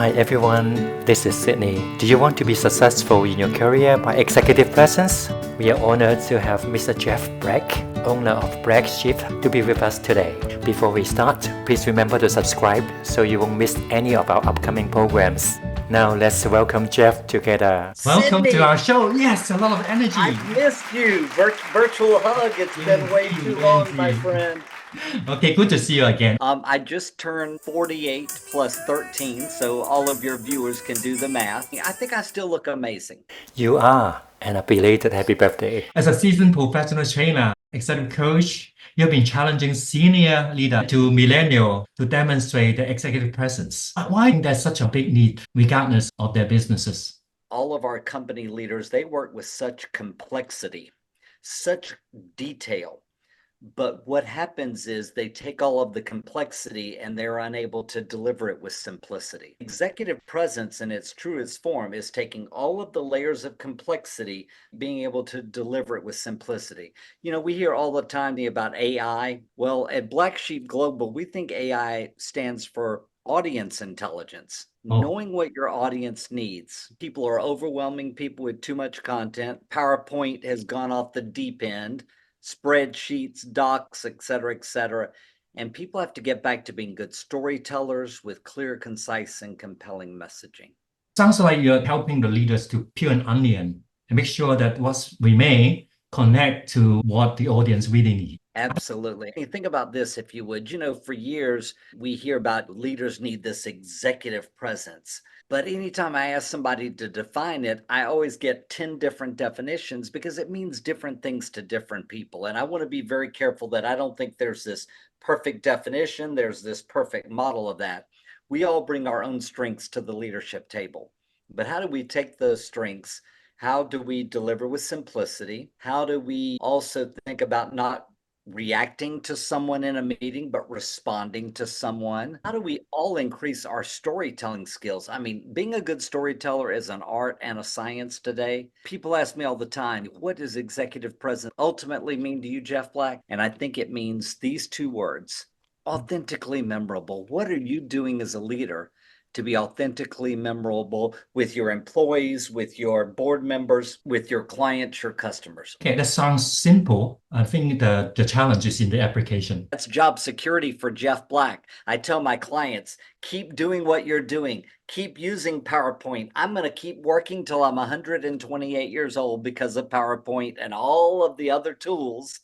Hi everyone, this is Sidney. Do you want to be successful in your career by executive presence? We are honored to have Mr. Jeff Black, owner of Black Sheep, to be with us today. Before we start, please remember to subscribe so you won't miss any of our upcoming programs. Now let's welcome Jeff together. Welcome Sidney, to our show. Yes, a lot of energy. I've missed you. Virtual hug. It's been way too long, my friend. Okay, good to see you again. I just turned 48 plus 13, so all of your viewers can do the math. I think I still look amazing. You are, and a belated happy birthday. As a seasoned professional trainer, executive coach, you've been challenging senior leader to millennial to demonstrate the executive presence. Why there's such a big need regardless of their businesses? All of our company leaders, they work with such complexity, such detail. But what happens is they take all of the complexity and they're unable to deliver it with simplicity. Executive presence in its truest form is taking all of the layers of complexity, being able to deliver it with simplicity. You know, we hear all the time about AI. Well, at Black Sheep Global, we think AI stands for audience intelligence. Knowing what your audience needs. People are overwhelming people with too much content. PowerPoint has gone off the deep end. Spreadsheets, docs, et cetera, and people have to get back to being good storytellers with clear, concise, and compelling messaging. Sounds like you're helping the leaders to peel an onion and make sure that what we may connect to what the audience really needs. Absolutely. You think about this, if you would. You know, for years, we hear about leaders need this executive presence. But anytime I ask somebody to define it, I always get 10 different definitions because it means different things to different people. And I want to be very careful that I don't think there's this perfect definition, there's this perfect model of that. We all bring our own strengths to the leadership table. But how do we take those strengths? How do we deliver with simplicity? How do we also think about not reacting to someone in a meeting, but responding to someone? How do we all increase our storytelling skills? I mean, being a good storyteller is an art and a science today. People ask me all the time, what does executive presence ultimately mean to you, Jeff Black? And I think it means these two words, authentically memorable. What are you doing as a leader to be authentically memorable with your employees, with your board members, with your clients, your customers? Okay, that sounds simple. I think the challenge is in the application. That's job security for Jeff Black. I tell my clients, keep doing what you're doing. Keep using PowerPoint. I'm going to keep working till I'm 128 years old because of PowerPoint and all of the other tools.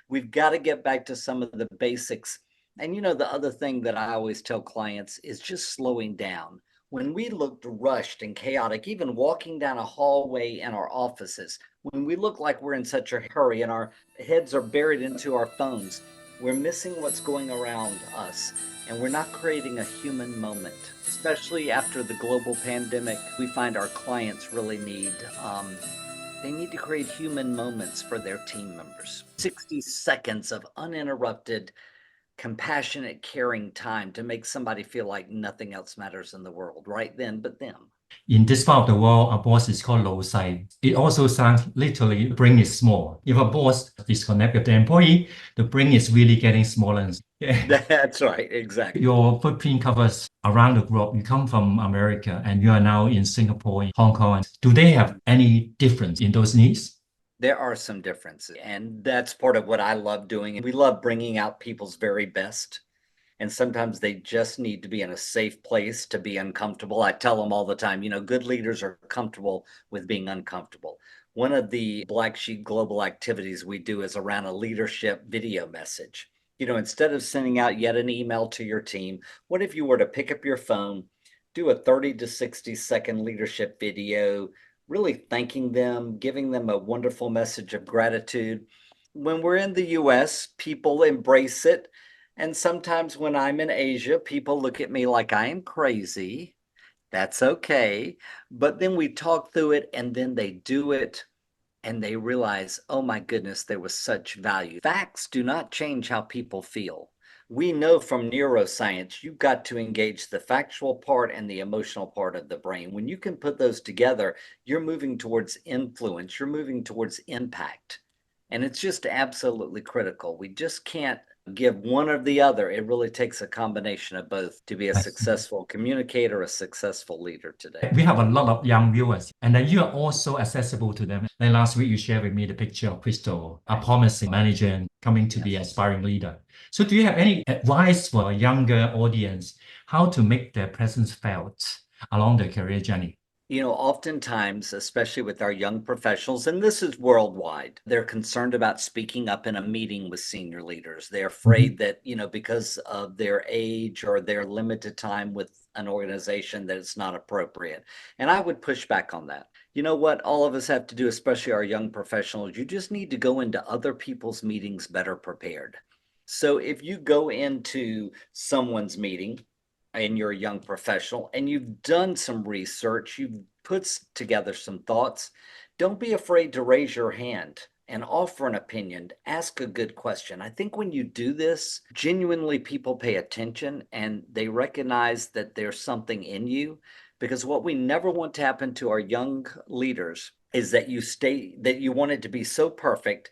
We've got to get back to some of the basics. And you know, the other thing that I always tell clients is just slowing down. When we looked rushed and chaotic, even walking down a hallway in our offices, when we look like we're in such a hurry and our heads are buried into our phones, we're missing what's going around us and we're not creating a human moment. Especially after the global pandemic, we find our clients really need they need to create human moments for their team members. 60 seconds of uninterrupted, compassionate, caring time to make somebody feel like nothing else matters in the world right then but them. In this part of the world, a boss is called Lowside. It also sounds literally brain is small. If a boss disconnects with the employee, the brain is really getting smaller. That's right, exactly. Your footprint covers around the globe. You come from America and you are now in Singapore, in Hong Kong. Do they have any difference in those needs? There are some differences, and that's part of what I love doing. We love bringing out people's very best, and sometimes they just need to be in a safe place to be uncomfortable. I tell them all the time, you know, good leaders are comfortable with being uncomfortable. One of the Black Sheep Global activities we do is around a leadership video message. You know, instead of sending out yet an email to your team, what if you were to pick up your phone, do a 30 to 60 second leadership video, really thanking them, giving them a wonderful message of gratitude. When we're in the US, people embrace it. And sometimes when I'm in Asia, people look at me like I am crazy. That's okay. But then we talk through it and then they do it and they realize, oh my goodness, there was such value. Facts do not change how people feel. We know from neuroscience, you've got to engage the factual part and the emotional part of the brain. When you can put those together, you're moving towards influence, you're moving towards impact. And it's just absolutely critical. We just can't give one or the other. It really takes a combination of both to be a successful communicator, a successful leader today. We have a lot of young viewers, and then you are also accessible to them. Like last week, you shared with me the picture of Crystal, a promising manager and coming to be an aspiring leader. So do you have any advice for a younger audience how to make their presence felt along their career journey? Oftentimes, especially with our young professionals, and this is worldwide, they're concerned about speaking up in a meeting with senior leaders. They're afraid that, because of their age or their limited time with an organization, that it's not appropriate. And I would push back on that. You know what all of us have to do, especially our young professionals, you just need to go into other people's meetings better prepared. So if you go into someone's meeting, and you're a young professional and you've done some research, you've put together some thoughts, don't be afraid to raise your hand and offer an opinion, ask a good question. I think when you do this, genuinely people pay attention and they recognize that there's something in you, because what we never want to happen to our young leaders is that you want it to be so perfect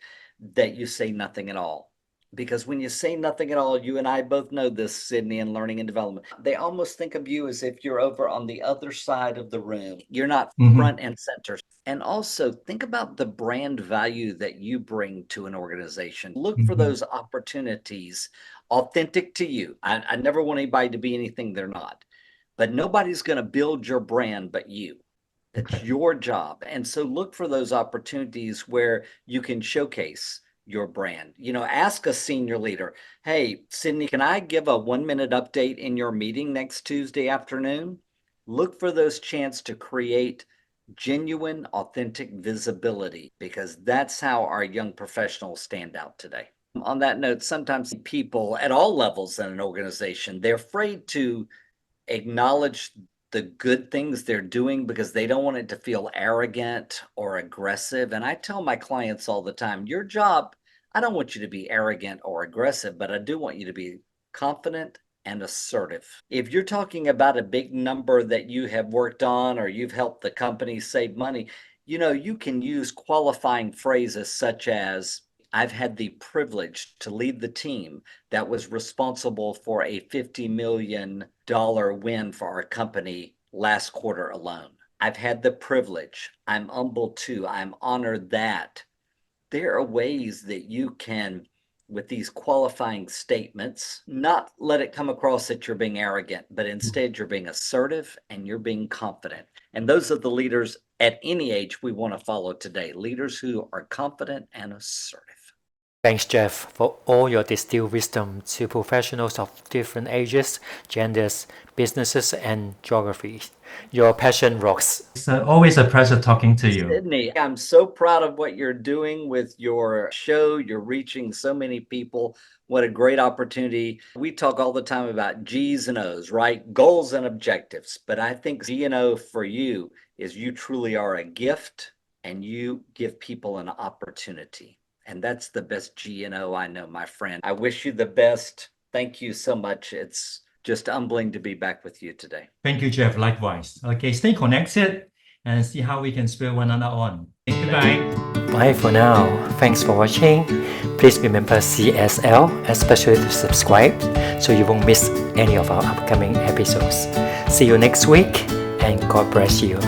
that you say nothing at all. Because when you say nothing at all, you and I both know this, Sidney, in learning and development, they almost think of you as if you're over on the other side of the room. You're not front and center. And also think about the brand value that you bring to an organization. Look for those opportunities authentic to you. I never want anybody to be anything they're not. But nobody's going to build your brand but you. It's your job. And so look for those opportunities where you can showcase your brand. Ask a senior leader, hey, Sidney, can I give a 1-minute update in your meeting next Tuesday afternoon? Look for those chances to create genuine, authentic visibility, because that's how our young professionals stand out today. On that note, sometimes people at all levels in an organization, they're afraid to acknowledge the good things they're doing because they don't want it to feel arrogant or aggressive. And I tell my clients all the time, your job, I don't want you to be arrogant or aggressive, but I do want you to be confident and assertive. If you're talking about a big number that you have worked on or you've helped the company save money, you can use qualifying phrases such as, I've had the privilege to lead the team that was responsible for a $50 million win for our company last quarter alone. I've had the privilege. I'm humbled too. I'm honored that. There are ways that you can, with these qualifying statements, not let it come across that you're being arrogant, but instead you're being assertive and you're being confident. And those are the leaders at any age we want to follow today, leaders who are confident and assertive. Thanks, Jeff, for all your distilled wisdom to professionals of different ages, genders, businesses, and geographies. Your passion rocks. It's always a pleasure talking to you. Sidney, I'm so proud of what you're doing with your show. You're reaching so many people. What a great opportunity. We talk all the time about G's and O's, right? Goals and objectives. But I think G and O for you is you truly are a gift and you give people an opportunity. And that's the best G and O I know, my friend. I wish you the best. Thank you so much. It's just humbling to be back with you today. Thank you, Jeff. Likewise. Okay, stay connected and see how we can spur one another on. Goodbye. Bye for now. Thanks for watching. Please remember CSL, especially to subscribe so you won't miss any of our upcoming episodes. See you next week and God bless you.